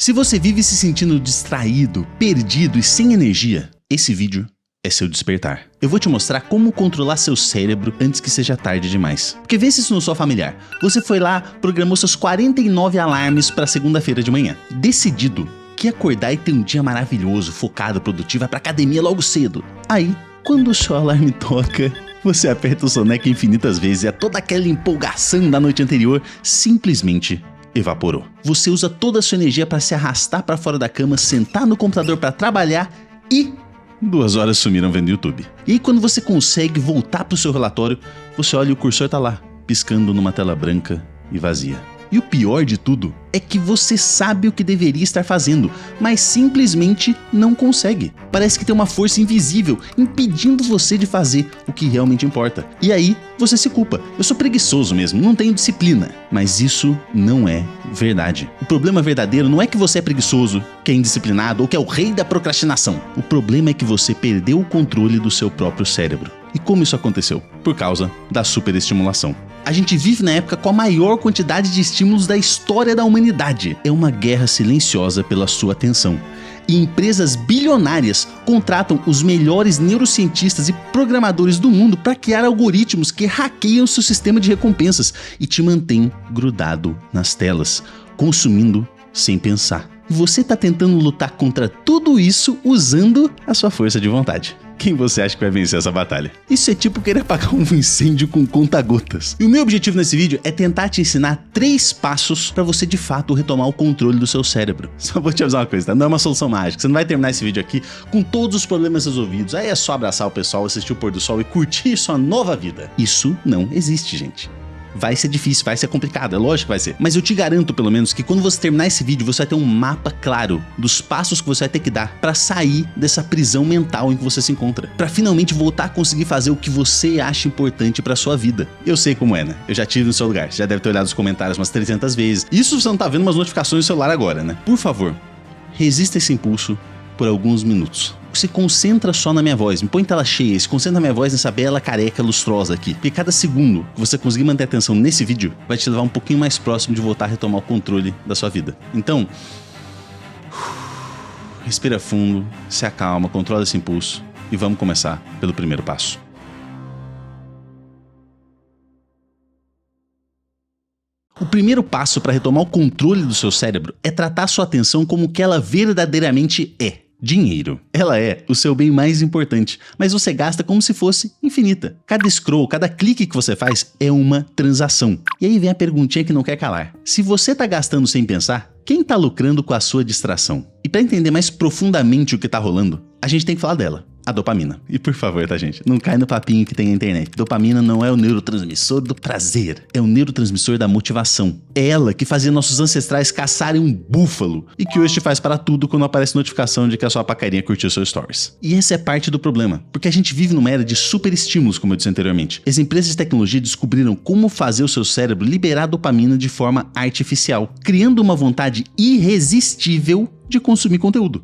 Se você vive se sentindo distraído, perdido e sem energia, esse vídeo é seu despertar. Eu vou te mostrar como controlar seu cérebro antes que seja tarde demais. Porque vê se isso não soa familiar. Você foi lá, programou seus 49 alarmes para segunda-feira de manhã, decidido que acordar e ter um dia maravilhoso, focado, produtivo, vai pra academia logo cedo. Aí, quando o seu alarme toca, você aperta o soneca infinitas vezes e toda aquela empolgação da noite anterior simplesmente evaporou. Você usa toda a sua energia para se arrastar para fora da cama, sentar no computador para trabalhar e 2 horas sumiram vendo YouTube. E aí quando você consegue voltar pro seu relatório, você olha e o cursor tá lá, piscando numa tela branca e vazia. E o pior de tudo é que você sabe o que deveria estar fazendo, mas simplesmente não consegue. Parece que tem uma força invisível impedindo você de fazer o que realmente importa. E aí você se culpa. Eu sou preguiçoso mesmo, não tenho disciplina. Mas isso não é verdade. O problema verdadeiro não é que você é preguiçoso, que é indisciplinado ou que é o rei da procrastinação. O problema é que você perdeu o controle do seu próprio cérebro. E como isso aconteceu? Por causa da superestimulação. A gente vive na época com a maior quantidade de estímulos da história da humanidade. É uma guerra silenciosa pela sua atenção. E empresas bilionárias contratam os melhores neurocientistas e programadores do mundo para criar algoritmos que hackeiam seu sistema de recompensas e te mantêm grudado nas telas, consumindo sem pensar. E você está tentando lutar contra tudo isso usando a sua força de vontade. Quem você acha que vai vencer essa batalha? Isso é tipo querer apagar um incêndio com conta-gotas. E o meu objetivo nesse vídeo é tentar te ensinar 3 passos para você de fato retomar o controle do seu cérebro. Só vou te avisar uma coisa, tá? Não é uma solução mágica. Você não vai terminar esse vídeo aqui com todos os problemas resolvidos. Aí é só abraçar o pessoal, assistir o pôr do sol e curtir sua nova vida. Isso não existe, gente. Vai ser difícil, vai ser complicado, é lógico que vai ser. Mas eu te garanto, pelo menos, que quando você terminar esse vídeo, você vai ter um mapa claro dos passos que você vai ter que dar pra sair dessa prisão mental em que você se encontra. Pra finalmente voltar a conseguir fazer o que você acha importante pra sua vida. Eu sei como é, né? Eu já tive no seu lugar, você já deve ter olhado os comentários umas 300 vezes. Isso você não tá vendo umas notificações no celular agora, né? Por favor, resista esse impulso por alguns minutos. Se concentra só na minha voz, me põe em tela cheia, se concentra na minha voz nessa bela careca lustrosa aqui. Porque cada segundo que você conseguir manter a atenção nesse vídeo vai te levar um pouquinho mais próximo de voltar a retomar o controle da sua vida. Então, respira fundo, se acalma, controla esse impulso e vamos começar pelo primeiro passo. O primeiro passo para retomar o controle do seu cérebro é tratar sua atenção como o que ela verdadeiramente é. Dinheiro. Ela é o seu bem mais importante, mas você gasta como se fosse infinita. Cada scroll, cada clique que você faz é uma transação. E aí vem a perguntinha que não quer calar. Se você tá gastando sem pensar, quem tá lucrando com a sua distração? E para entender mais profundamente o que tá rolando, a gente tem que falar dela. A dopamina. E por favor, tá, gente? Não cai no papinho que tem na internet. Dopamina não é o neurotransmissor do prazer. É o neurotransmissor da motivação. É ela que fazia nossos ancestrais caçarem um búfalo e que hoje te faz parar tudo quando aparece notificação de que a sua pacarinha curtiu seus stories. E essa é parte do problema, porque a gente vive numa era de super estímulos, como eu disse anteriormente. As empresas de tecnologia descobriram como fazer o seu cérebro liberar dopamina de forma artificial, criando uma vontade irresistível de consumir conteúdo.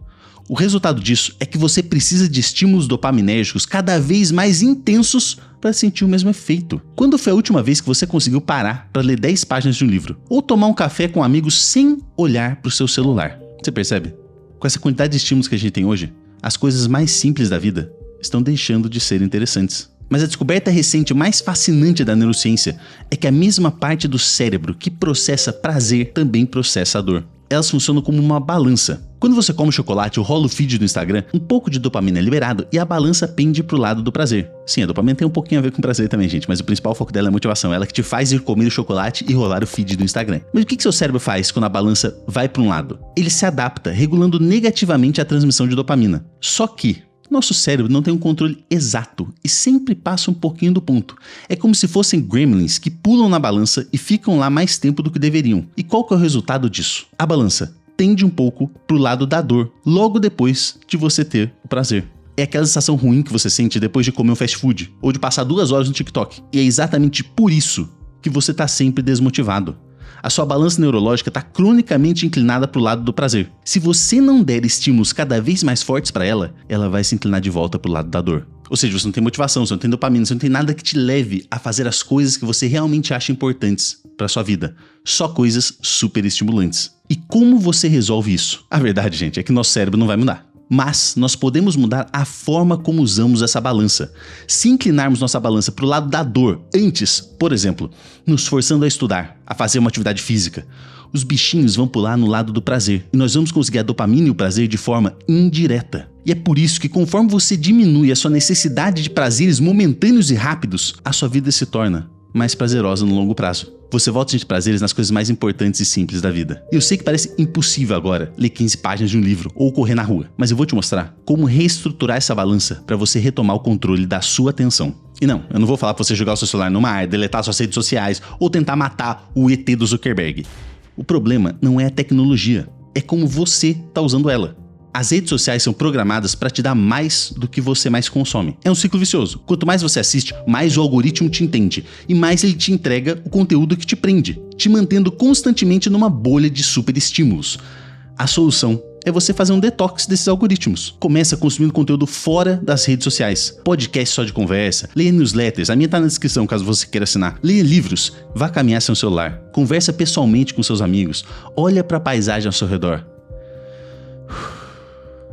O resultado disso é que você precisa de estímulos dopaminérgicos cada vez mais intensos para sentir o mesmo efeito. Quando foi a última vez que você conseguiu parar para ler 10 páginas de um livro? Ou tomar um café com amigos sem olhar para o seu celular? Você percebe? Com essa quantidade de estímulos que a gente tem hoje, as coisas mais simples da vida estão deixando de ser interessantes. Mas a descoberta recente mais fascinante da neurociência é que a mesma parte do cérebro que processa prazer também processa a dor. Elas funcionam como uma balança. Quando você come chocolate ou rola o feed do Instagram, um pouco de dopamina é liberado e a balança pende pro lado do prazer. Sim, a dopamina tem um pouquinho a ver com prazer também, gente, mas o principal foco dela é a motivação, ela que te faz ir comer o chocolate e rolar o feed do Instagram. Mas o que seu cérebro faz quando a balança vai para um lado? Ele se adapta, regulando negativamente a transmissão de dopamina. Só que nosso cérebro não tem um controle exato e sempre passa um pouquinho do ponto. É como se fossem gremlins que pulam na balança e ficam lá mais tempo do que deveriam. E qual que é o resultado disso? A balança tende um pouco pro lado da dor, logo depois de você ter o prazer. É aquela sensação ruim que você sente depois de comer um fast food ou de passar 2 horas no TikTok. E é exatamente por isso que você tá sempre desmotivado. A sua balança neurológica está cronicamente inclinada para o lado do prazer. Se você não der estímulos cada vez mais fortes para ela, ela vai se inclinar de volta para o lado da dor. Ou seja, você não tem motivação, você não tem dopamina, você não tem nada que te leve a fazer as coisas que você realmente acha importantes para sua vida. Só coisas super estimulantes. E como você resolve isso? A verdade, gente, é que nosso cérebro não vai mudar. Mas nós podemos mudar a forma como usamos essa balança. Se inclinarmos nossa balança para o lado da dor antes, por exemplo, nos forçando a estudar, a fazer uma atividade física, os bichinhos vão pular no lado do prazer e nós vamos conseguir a dopamina e o prazer de forma indireta. E é por isso que conforme você diminui a sua necessidade de prazeres momentâneos e rápidos, a sua vida se torna mais prazerosa no longo prazo. Você volta a sentir prazeres nas coisas mais importantes e simples da vida. Eu sei que parece impossível agora ler 15 páginas de um livro ou correr na rua, mas eu vou te mostrar como reestruturar essa balança para você retomar o controle da sua atenção. E não, eu não vou falar para você jogar o seu celular no mar, deletar suas redes sociais ou tentar matar o ET do Zuckerberg. O problema não é a tecnologia, é como você está usando ela. As redes sociais são programadas para te dar mais do que você mais consome. É um ciclo vicioso. Quanto mais você assiste, mais o algoritmo te entende e mais ele te entrega o conteúdo que te prende, te mantendo constantemente numa bolha de superestímulos. A solução é você fazer um detox desses algoritmos. Começa consumindo conteúdo fora das redes sociais. Podcast só de conversa, leia newsletters, a minha tá na descrição caso você queira assinar. Leia livros, vá caminhar sem o celular, conversa pessoalmente com seus amigos, olha para a paisagem ao seu redor.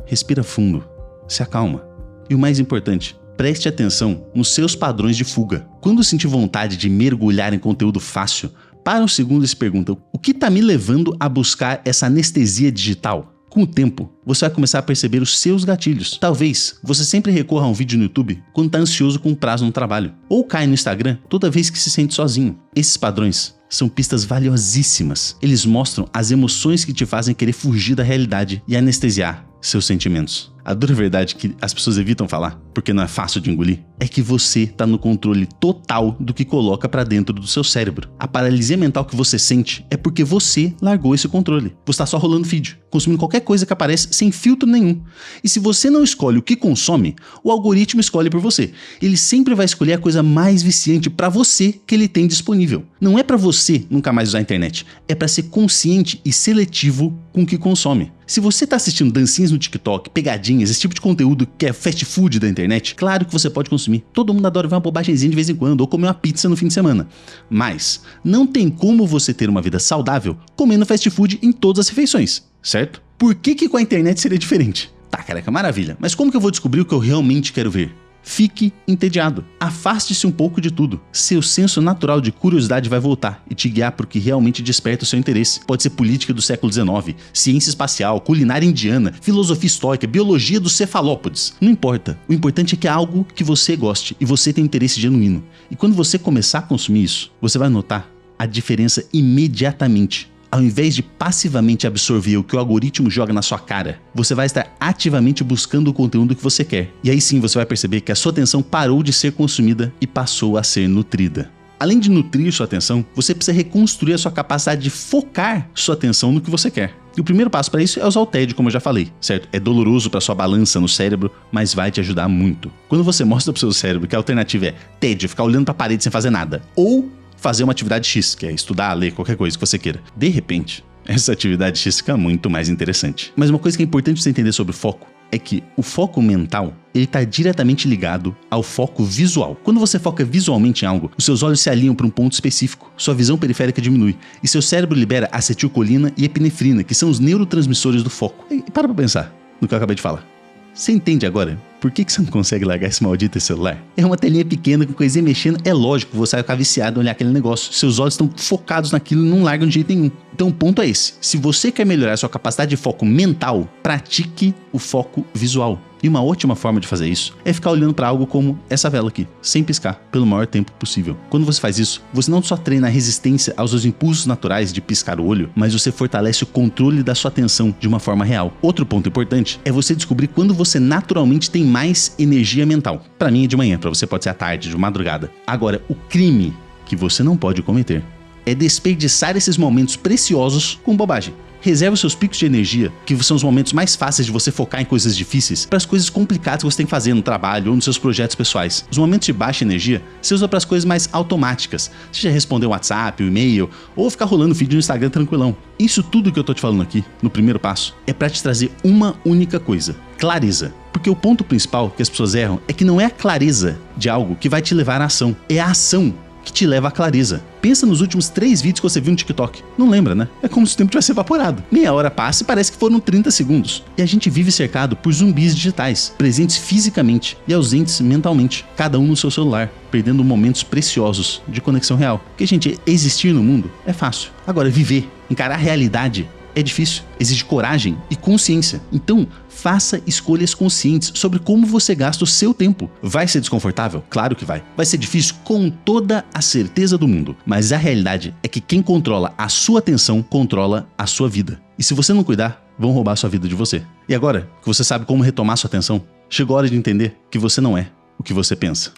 Respira fundo, se acalma. E o mais importante, preste atenção nos seus padrões de fuga. Quando sentir vontade de mergulhar em conteúdo fácil, para um segundo e se pergunta: o que está me levando a buscar essa anestesia digital? Com o tempo, você vai começar a perceber os seus gatilhos. Talvez você sempre recorra a um vídeo no YouTube quando está ansioso com um prazo no trabalho, ou cai no Instagram toda vez que se sente sozinho. Esses padrões são pistas valiosíssimas. Eles mostram as emoções que te fazem querer fugir da realidade e anestesiar seus sentimentos. A dura verdade que as pessoas evitam falar, porque não é fácil de engolir, é que você está no controle total do que coloca para dentro do seu cérebro. A paralisia mental que você sente é porque você largou esse controle. Você está só rolando feed, consumindo qualquer coisa que aparece sem filtro nenhum. E se você não escolhe o que consome, o algoritmo escolhe por você. Ele sempre vai escolher a coisa mais viciante para você que ele tem disponível. Não é para você nunca mais usar a internet, é para ser consciente e seletivo com o que consome. Se você está assistindo dancinhas no TikTok, pegadinhas, esse tipo de conteúdo que é fast food da internet, claro que você pode consumir. Todo mundo adora ver uma bobagemzinha de vez em quando ou comer uma pizza no fim de semana. Mas não tem como você ter uma vida saudável comendo fast food em todas as refeições, certo? Por que com a internet seria diferente? Tá, careca, maravilha. Mas como que eu vou descobrir o que eu realmente quero ver? Fique entediado. Afaste-se um pouco de tudo. Seu senso natural de curiosidade vai voltar e te guiar para o que realmente desperta o seu interesse. Pode ser política do século XIX, ciência espacial, culinária indiana, filosofia estoica, biologia dos cefalópodes. Não importa. O importante é que é algo que você goste e você tem interesse genuíno. E quando você começar a consumir isso, você vai notar a diferença imediatamente. Ao invés de passivamente absorver o que o algoritmo joga na sua cara, você vai estar ativamente buscando o conteúdo que você quer. E aí sim você vai perceber que a sua atenção parou de ser consumida e passou a ser nutrida. Além de nutrir sua atenção, você precisa reconstruir a sua capacidade de focar sua atenção no que você quer. E o primeiro passo para isso é usar o TED, como eu já falei, certo? É doloroso para sua balança no cérebro, mas vai te ajudar muito. Quando você mostra para o seu cérebro que a alternativa é TED, ficar olhando para a parede sem fazer nada, ou fazer uma atividade X, que é estudar, ler, qualquer coisa que você queira. De repente, essa atividade X fica muito mais interessante. Mas uma coisa que é importante você entender sobre foco é que o foco mental, ele está diretamente ligado ao foco visual. Quando você foca visualmente em algo, os seus olhos se alinham para um ponto específico, sua visão periférica diminui e seu cérebro libera acetilcolina e epinefrina, que são os neurotransmissores do foco. E para pensar no que eu acabei de falar. Você entende agora por que você não consegue largar esse maldito celular? É uma telinha pequena com coisinha mexendo, é lógico que você vai ficar viciado em olhar aquele negócio. Seus olhos estão focados naquilo e não largam de jeito nenhum. Então o ponto é esse. Se você quer melhorar a sua capacidade de foco mental, pratique o foco visual. E uma ótima forma de fazer isso é ficar olhando para algo como essa vela aqui, sem piscar, pelo maior tempo possível. Quando você faz isso, você não só treina a resistência aos seus impulsos naturais de piscar o olho, mas você fortalece o controle da sua atenção de uma forma real. Outro ponto importante é você descobrir quando você naturalmente tem mais energia mental. Para mim é de manhã, para você pode ser à tarde, de madrugada. Agora, o crime que você não pode cometer é desperdiçar esses momentos preciosos com bobagem. Reserve os seus picos de energia, que são os momentos mais fáceis de você focar em coisas difíceis, para as coisas complicadas que você tem que fazer no trabalho ou nos seus projetos pessoais. Os momentos de baixa energia, você usa para as coisas mais automáticas, seja responder um WhatsApp, um e-mail, ou ficar rolando vídeo no Instagram tranquilão. Isso tudo que eu tô te falando aqui, no primeiro passo, é para te trazer uma única coisa: clareza. Porque o ponto principal que as pessoas erram é que não é a clareza de algo que vai te levar à ação, é a ação que te leva à clareza. Pensa nos últimos 3 vídeos que você viu no TikTok. Não lembra, né? É como se o tempo tivesse evaporado. Meia hora passa e parece que foram 30 segundos. E a gente vive cercado por zumbis digitais, presentes fisicamente e ausentes mentalmente, cada um no seu celular, perdendo momentos preciosos de conexão real. Porque, gente, existir no mundo é fácil. Agora, viver, encarar a realidade é difícil, exige coragem e consciência. Então, faça escolhas conscientes sobre como você gasta o seu tempo. Vai ser desconfortável? Claro que vai. Vai ser difícil? Com toda a certeza do mundo. Mas a realidade é que quem controla a sua atenção controla a sua vida. E se você não cuidar, vão roubar a sua vida de você. E agora que você sabe como retomar sua atenção, chegou a hora de entender que você não é o que você pensa.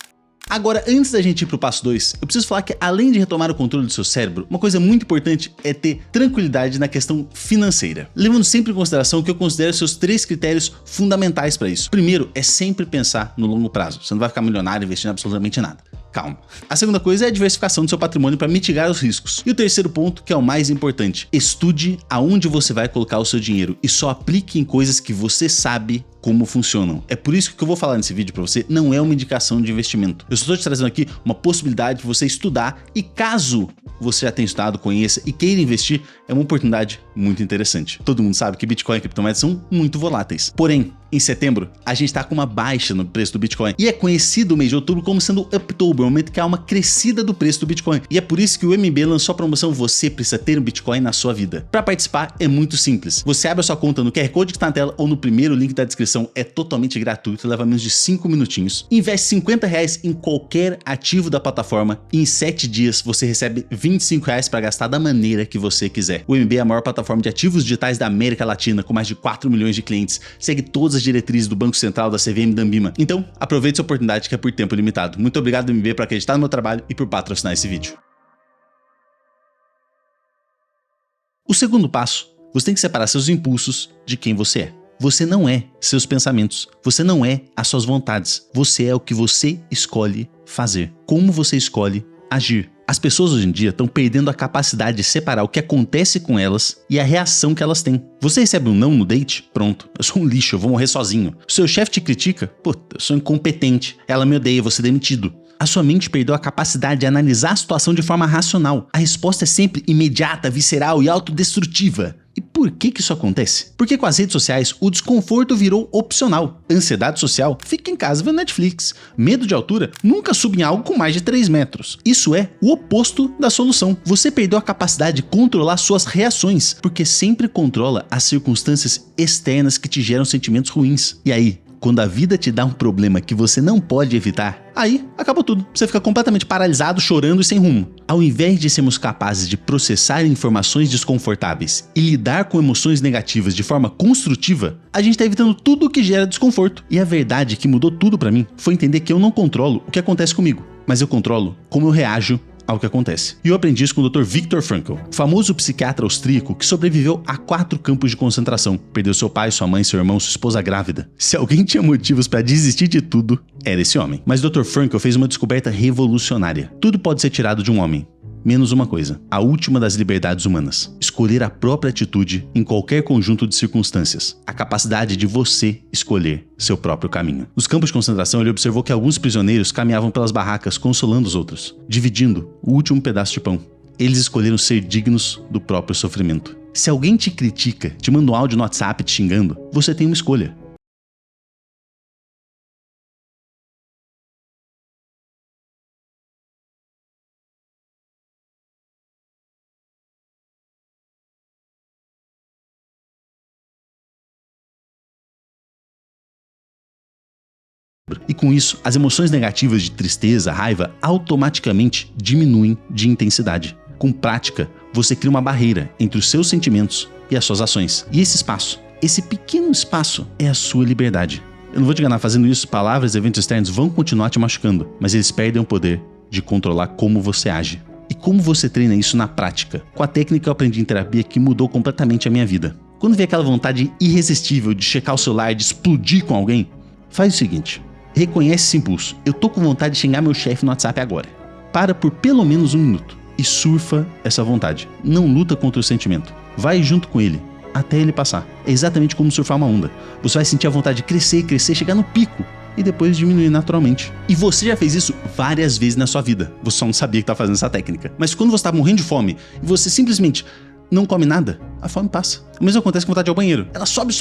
Agora, antes da gente ir pro passo 2, eu preciso falar que além de retomar o controle do seu cérebro, uma coisa muito importante é ter tranquilidade na questão financeira. Levando sempre em consideração que eu considero seus 3 critérios fundamentais para isso. Primeiro, é sempre pensar no longo prazo. Você não vai ficar milionário investindo absolutamente nada. Calma. A segunda coisa é a diversificação do seu patrimônio para mitigar os riscos. E o terceiro ponto, que é o mais importante, estude aonde você vai colocar o seu dinheiro e só aplique em coisas que você sabe como funcionam. É por isso que o que eu vou falar nesse vídeo para você não é uma indicação de investimento. Eu só estou te trazendo aqui uma possibilidade de você estudar e caso você já tenha estudado, conheça e queira investir, é uma oportunidade muito interessante. Todo mundo sabe que Bitcoin e criptomoedas são muito voláteis. Porém, em setembro, a gente está com uma baixa no preço do Bitcoin. E é conhecido o mês de outubro como sendo Uptober, o momento que há uma crescida do preço do Bitcoin. E é por isso que o MB lançou a promoção Você Precisa Ter um Bitcoin na sua vida. Para participar é muito simples. Você abre a sua conta no QR Code que está na tela ou no primeiro link da descrição. É totalmente gratuito, leva menos de 5 minutinhos. Investe R$50 em qualquer ativo da plataforma e em 7 dias você recebe R$25 para gastar da maneira que você quiser. O MB é a maior plataforma de ativos digitais da América Latina, com mais de 4 milhões de clientes. Segue todas as diretrizes do Banco Central, da CVM e da Anbima. Então, aproveite essa oportunidade que é por tempo limitado. Muito obrigado, MB, por acreditar no meu trabalho e por patrocinar esse vídeo. O segundo passo, você tem que separar seus impulsos de quem você é. Você não é seus pensamentos, você não é as suas vontades, você é o que você escolhe fazer, como você escolhe agir. As pessoas hoje em dia estão perdendo a capacidade de separar o que acontece com elas e a reação que elas têm. Você recebe um não no date? Pronto, eu sou um lixo, eu vou morrer sozinho. O seu chefe te critica? Puta, eu sou incompetente, ela me odeia, vou ser demitido. A sua mente perdeu a capacidade de analisar a situação de forma racional. A resposta é sempre imediata, visceral e autodestrutiva. E por que isso acontece? Porque com as redes sociais, o desconforto virou opcional. Ansiedade social, fica em casa vendo Netflix. Medo de altura, nunca suba em algo com mais de 3 metros. Isso é o oposto da solução. Você perdeu a capacidade de controlar suas reações, porque sempre controla as circunstâncias externas que te geram sentimentos ruins. E aí, quando a vida te dá um problema que você não pode evitar, aí acabou tudo. Você fica completamente paralisado, chorando e sem rumo. Ao invés de sermos capazes de processar informações desconfortáveis e lidar com emoções negativas de forma construtiva, a gente está evitando tudo o que gera desconforto. E a verdade que mudou tudo para mim foi entender que eu não controlo o que acontece comigo, mas eu controlo como eu reajo ao que acontece. E eu aprendi isso com o Dr. Viktor Frankl, famoso psiquiatra austríaco que sobreviveu a 4 campos de concentração. Perdeu seu pai, sua mãe, seu irmão, sua esposa grávida. Se alguém tinha motivos para desistir de tudo, era esse homem. Mas o Dr. Frankl fez uma descoberta revolucionária. Tudo pode ser tirado de um homem, menos uma coisa, a última das liberdades humanas: escolher a própria atitude em qualquer conjunto de circunstâncias, a capacidade de você escolher seu próprio caminho. Nos campos de concentração, ele observou que alguns prisioneiros caminhavam pelas barracas consolando os outros, dividindo o último pedaço de pão. Eles escolheram ser dignos do próprio sofrimento. Se alguém te critica, te manda um áudio no WhatsApp te xingando, você tem uma escolha. E com isso, as emoções negativas de tristeza, raiva, automaticamente diminuem de intensidade. Com prática, você cria uma barreira entre os seus sentimentos e as suas ações. E esse espaço, esse pequeno espaço, é a sua liberdade. Eu não vou te enganar, fazendo isso, palavras e eventos externos vão continuar te machucando, mas eles perdem o poder de controlar como você age. E como você treina isso na prática? Com a técnica que eu aprendi em terapia que mudou completamente a minha vida. Quando vem aquela vontade irresistível de checar o celular, de explodir com alguém, faz o seguinte: reconhece esse impulso. Eu tô com vontade de xingar meu chefe no WhatsApp agora. Para por pelo menos 1 minuto e surfa essa vontade. Não luta contra o sentimento. Vai junto com ele até ele passar. É exatamente como surfar uma onda. Você vai sentir a vontade de crescer, chegar no pico e depois diminuir naturalmente. E você já fez isso várias vezes na sua vida. Você só não sabia que estava fazendo essa técnica. Mas quando você está morrendo de fome e você simplesmente não come nada, a fome passa. O mesmo acontece com vontade de ir ao banheiro. Ela sobe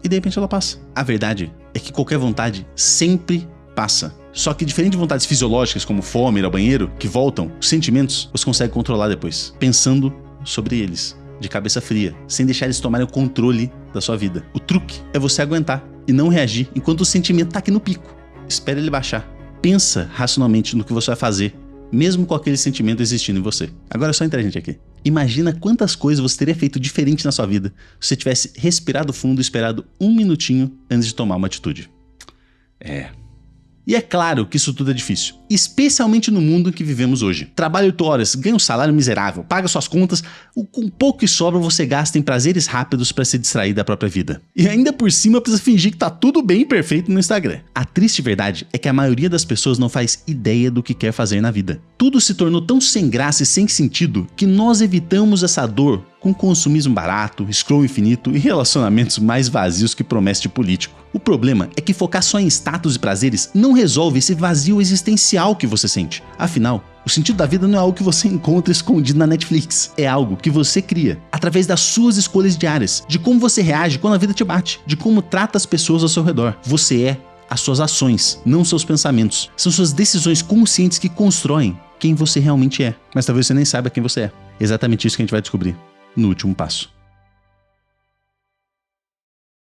e de repente ela passa. A verdade é que qualquer vontade sempre passa. Só que diferente de vontades fisiológicas como fome, ir ao banheiro, que voltam, os sentimentos você consegue controlar depois, pensando sobre eles, de cabeça fria, sem deixar eles tomarem o controle da sua vida. O truque é você aguentar e não reagir enquanto o sentimento tá aqui no pico. Espera ele baixar. Pensa racionalmente no que você vai fazer, mesmo com aquele sentimento existindo em você. Agora é só entrar a gente aqui. Imagina quantas coisas você teria feito diferente na sua vida se você tivesse respirado fundo e esperado 1 minutinho antes de tomar uma atitude. E é claro que isso tudo é difícil, especialmente no mundo em que vivemos hoje. Trabalha 8 horas, ganha um salário miserável, paga suas contas, com pouco que sobra você gasta em prazeres rápidos para se distrair da própria vida. E ainda por cima precisa fingir que tá tudo bem e perfeito no Instagram. A triste verdade é que a maioria das pessoas não faz ideia do que quer fazer na vida. Tudo se tornou tão sem graça e sem sentido que nós evitamos essa dor com consumismo barato, scroll infinito e relacionamentos mais vazios que promessa de político. O problema é que focar só em status e prazeres não resolve esse vazio existencial que você sente. Afinal, o sentido da vida não é algo que você encontra escondido na Netflix. É algo que você cria, através das suas escolhas diárias, de como você reage quando a vida te bate, de como trata as pessoas ao seu redor. Você é as suas ações, não seus pensamentos. São suas decisões conscientes que constroem quem você realmente é. Mas talvez você nem saiba quem você é. Exatamente isso que a gente vai descobrir no último passo.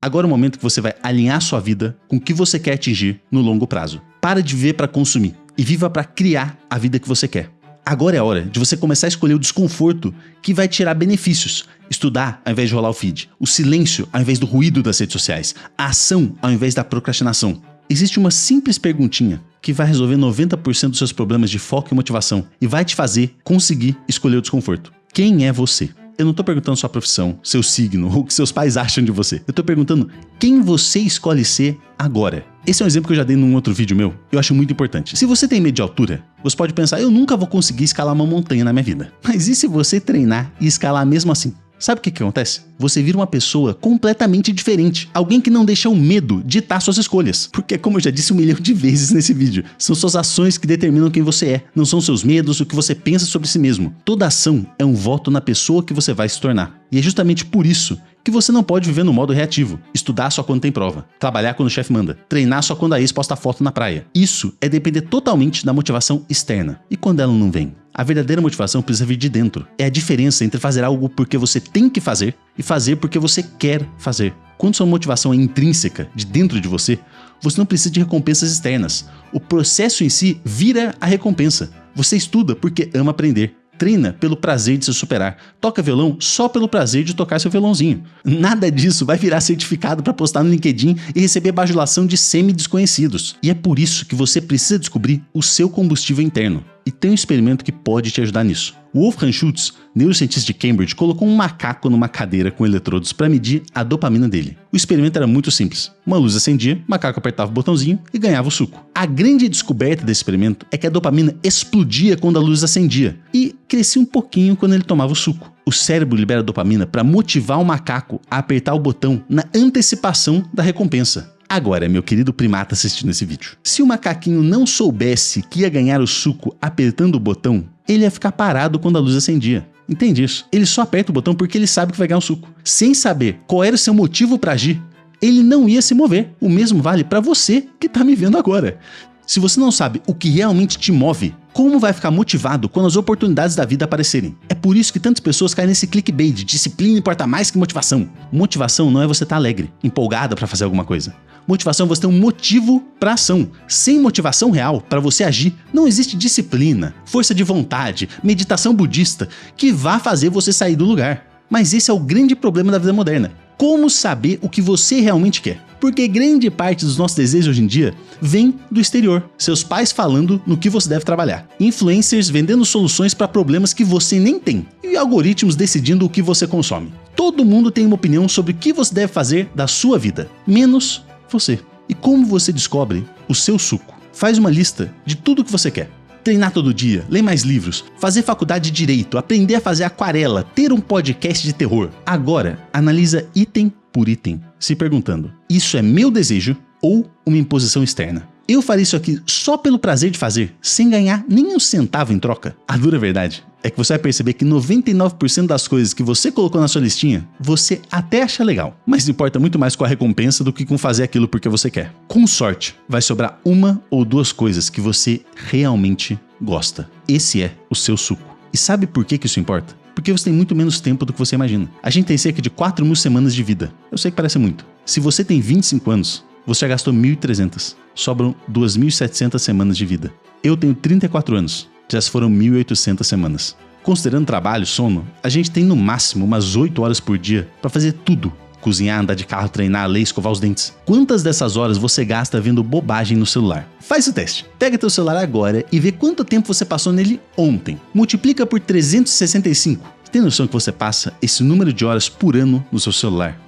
Agora é o momento que você vai alinhar sua vida com o que você quer atingir no longo prazo. Para de viver para consumir e viva para criar a vida que você quer. Agora é a hora de você começar a escolher o desconforto que vai tirar benefícios. Estudar ao invés de rolar o feed. O silêncio ao invés do ruído das redes sociais. A ação ao invés da procrastinação. Existe uma simples perguntinha que vai resolver 90% dos seus problemas de foco e motivação e vai te fazer conseguir escolher o desconforto. Quem é você? Eu não tô perguntando sua profissão, seu signo ou o que seus pais acham de você. Eu tô perguntando quem você escolhe ser agora. Esse é um exemplo que eu já dei num outro vídeo meu. Eu acho muito importante. Se você tem medo de altura, você pode pensar, eu nunca vou conseguir escalar uma montanha na minha vida. Mas e se você treinar e escalar mesmo assim? Sabe o que acontece? Você vira uma pessoa completamente diferente. Alguém que não deixa o medo ditar suas escolhas. Porque, como eu já disse 1 milhão de vezes nesse vídeo, são suas ações que determinam quem você é. Não são seus medos, o que você pensa sobre si mesmo. Toda ação é um voto na pessoa que você vai se tornar. E é justamente por isso que você não pode viver no modo reativo. Estudar só quando tem prova. Trabalhar quando o chefe manda. Treinar só quando a ex posta foto na praia. Isso é depender totalmente da motivação externa. E quando ela não vem? A verdadeira motivação precisa vir de dentro. É a diferença entre fazer algo porque você tem que fazer e fazer porque você quer fazer. Quando sua motivação é intrínseca, de dentro de você, você não precisa de recompensas externas. O processo em si vira a recompensa. Você estuda porque ama aprender. Treina pelo prazer de se superar. Toca violão só pelo prazer de tocar seu violãozinho. Nada disso vai virar certificado para postar no LinkedIn e receber bajulação de semi-desconhecidos. E é por isso que você precisa descobrir o seu combustível interno. E tem um experimento que pode te ajudar nisso. O Wolfgang Schultz, neurocientista de Cambridge, colocou um macaco numa cadeira com eletrodos para medir a dopamina dele. O experimento era muito simples. Uma luz acendia, o macaco apertava o botãozinho e ganhava o suco. A grande descoberta desse experimento é que a dopamina explodia quando a luz acendia e crescia um pouquinho quando ele tomava o suco. O cérebro libera dopamina para motivar o macaco a apertar o botão na antecipação da recompensa. Agora, meu querido primata assistindo esse vídeo, se o macaquinho não soubesse que ia ganhar o suco apertando o botão, ele ia ficar parado quando a luz acendia. Entende isso? Ele só aperta o botão porque ele sabe que vai ganhar o suco. Sem saber qual era o seu motivo para agir, ele não ia se mover. O mesmo vale para você que tá me vendo agora. Se você não sabe o que realmente te move, como vai ficar motivado quando as oportunidades da vida aparecerem? É por isso que tantas pessoas caem nesse clickbait de disciplina importa mais que motivação. Motivação não é você estar alegre, empolgada para fazer alguma coisa. Motivação é você ter um motivo para ação. Sem motivação real para você agir, não existe disciplina, força de vontade, meditação budista que vá fazer você sair do lugar. Mas esse é o grande problema da vida moderna. Como saber o que você realmente quer? Porque grande parte dos nossos desejos hoje em dia vem do exterior. Seus pais falando no que você deve trabalhar. Influencers vendendo soluções para problemas que você nem tem. E algoritmos decidindo o que você consome. Todo mundo tem uma opinião sobre o que você deve fazer da sua vida. Menos você. E como você descobre o seu suco? Faz uma lista de tudo o que você quer. Treinar todo dia, ler mais livros, fazer faculdade de direito, aprender a fazer aquarela, ter um podcast de terror. Agora, analisa item por item, se perguntando: isso é meu desejo ou uma imposição externa. Eu faria isso aqui só pelo prazer de fazer, sem ganhar nem um centavo em troca? A dura verdade é que você vai perceber que 99% das coisas que você colocou na sua listinha, você até acha legal, mas importa muito mais com a recompensa do que com fazer aquilo porque você quer. Com sorte, vai sobrar uma ou duas coisas que você realmente gosta. Esse é o seu suco. E sabe por que isso importa? Porque você tem muito menos tempo do que você imagina. A gente tem cerca de 4.000 semanas de vida. Eu sei que parece muito. Se você tem 25 anos, você já gastou 1.300. Sobram 2.700 semanas de vida. Eu tenho 34 anos. Já se foram 1.800 semanas. Considerando trabalho, sono, a gente tem no máximo umas 8 horas por dia para fazer tudo. Cozinhar, andar de carro, treinar, ler, escovar os dentes. Quantas dessas horas você gasta vendo bobagem no celular? Faz o teste. Pega teu celular agora e vê quanto tempo você passou nele ontem. Multiplica por 365. Tem noção que você passa esse número de horas por ano no seu celular?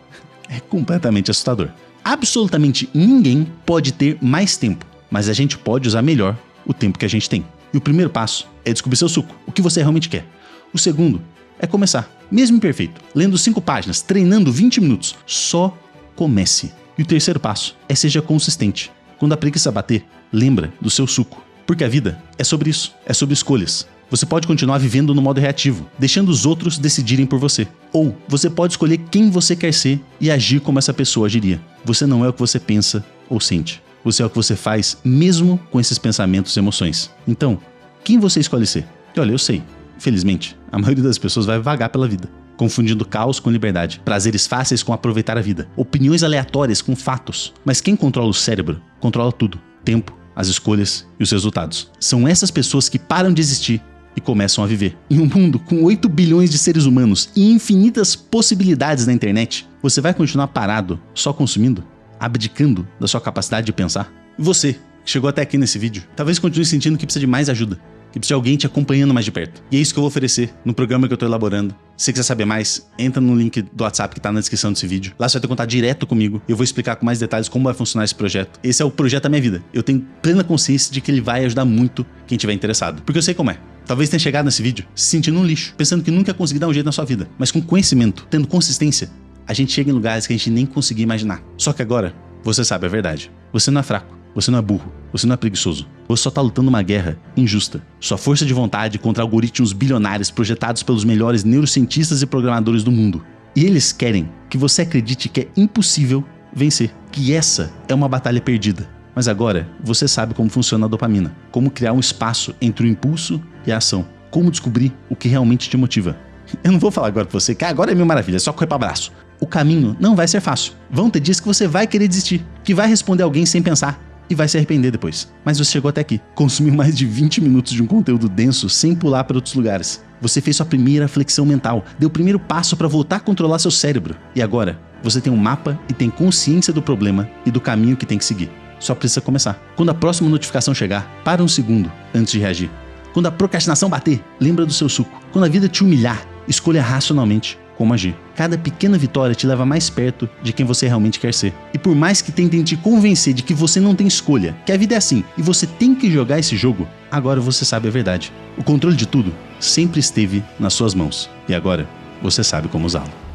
É completamente assustador. Absolutamente ninguém pode ter mais tempo, mas a gente pode usar melhor o tempo que a gente tem. E o primeiro passo é descobrir seu suco, o que você realmente quer. O segundo é começar, mesmo imperfeito, lendo 5 páginas, treinando 20 minutos. Só comece. E o terceiro passo é seja consistente. Quando a preguiça bater, lembra do seu suco. Porque a vida é sobre isso, é sobre escolhas. Você pode continuar vivendo no modo reativo, deixando os outros decidirem por você. Ou você pode escolher quem você quer ser e agir como essa pessoa agiria. Você não é o que você pensa ou sente. Você é o que você faz mesmo com esses pensamentos e emoções. Então, quem você escolhe ser? E olha, eu sei, infelizmente, a maioria das pessoas vai vagar pela vida, confundindo caos com liberdade, prazeres fáceis com aproveitar a vida, opiniões aleatórias com fatos. Mas quem controla o cérebro, controla tudo. Tempo, as escolhas e os resultados. São essas pessoas que param de existir e começam a viver. Em um mundo com 8 bilhões de seres humanos e infinitas possibilidades na internet, você vai continuar parado, só consumindo? Abdicando da sua capacidade de pensar? E você, que chegou até aqui nesse vídeo, talvez continue sentindo que precisa de mais ajuda, que precisa de alguém te acompanhando mais de perto. E é isso que eu vou oferecer no programa que eu tô elaborando. Se você quiser saber mais, entra no link do WhatsApp que tá na descrição desse vídeo. Lá você vai ter contato direto comigo. Eu vou explicar com mais detalhes como vai funcionar esse projeto. Esse é o projeto da minha vida. Eu tenho plena consciência de que ele vai ajudar muito quem estiver interessado. Porque eu sei como é. Talvez tenha chegado nesse vídeo se sentindo um lixo, pensando que nunca ia conseguir dar um jeito na sua vida. Mas com conhecimento, tendo consistência, a gente chega em lugares que a gente nem conseguia imaginar. Só que agora, você sabe a verdade. Você não é fraco, você não é burro, você não é preguiçoso. Você só tá lutando uma guerra injusta. Sua força de vontade contra algoritmos bilionários projetados pelos melhores neurocientistas e programadores do mundo. E eles querem que você acredite que é impossível vencer, que essa é uma batalha perdida. Mas agora, você sabe como funciona a dopamina, como criar um espaço entre o impulso e a ação, como descobrir o que realmente te motiva. Eu não vou falar agora pra você que agora é mil maravilha, é só correr pra abraço. O caminho não vai ser fácil. Vão ter dias que você vai querer desistir, que vai responder alguém sem pensar e vai se arrepender depois. Mas você chegou até aqui, consumiu mais de 20 minutos de um conteúdo denso sem pular para outros lugares. Você fez sua primeira flexão mental, deu o primeiro passo para voltar a controlar seu cérebro. E agora, você tem um mapa e tem consciência do problema e do caminho que tem que seguir. Só precisa começar. Quando a próxima notificação chegar, para um segundo antes de reagir. Quando a procrastinação bater, lembra do seu suco. Quando a vida te humilhar, escolha racionalmente como agir. Cada pequena vitória te leva mais perto de quem você realmente quer ser. E por mais que tentem te convencer de que você não tem escolha, que a vida é assim e você tem que jogar esse jogo, agora você sabe a verdade. O controle de tudo sempre esteve nas suas mãos. E agora, você sabe como usá-lo.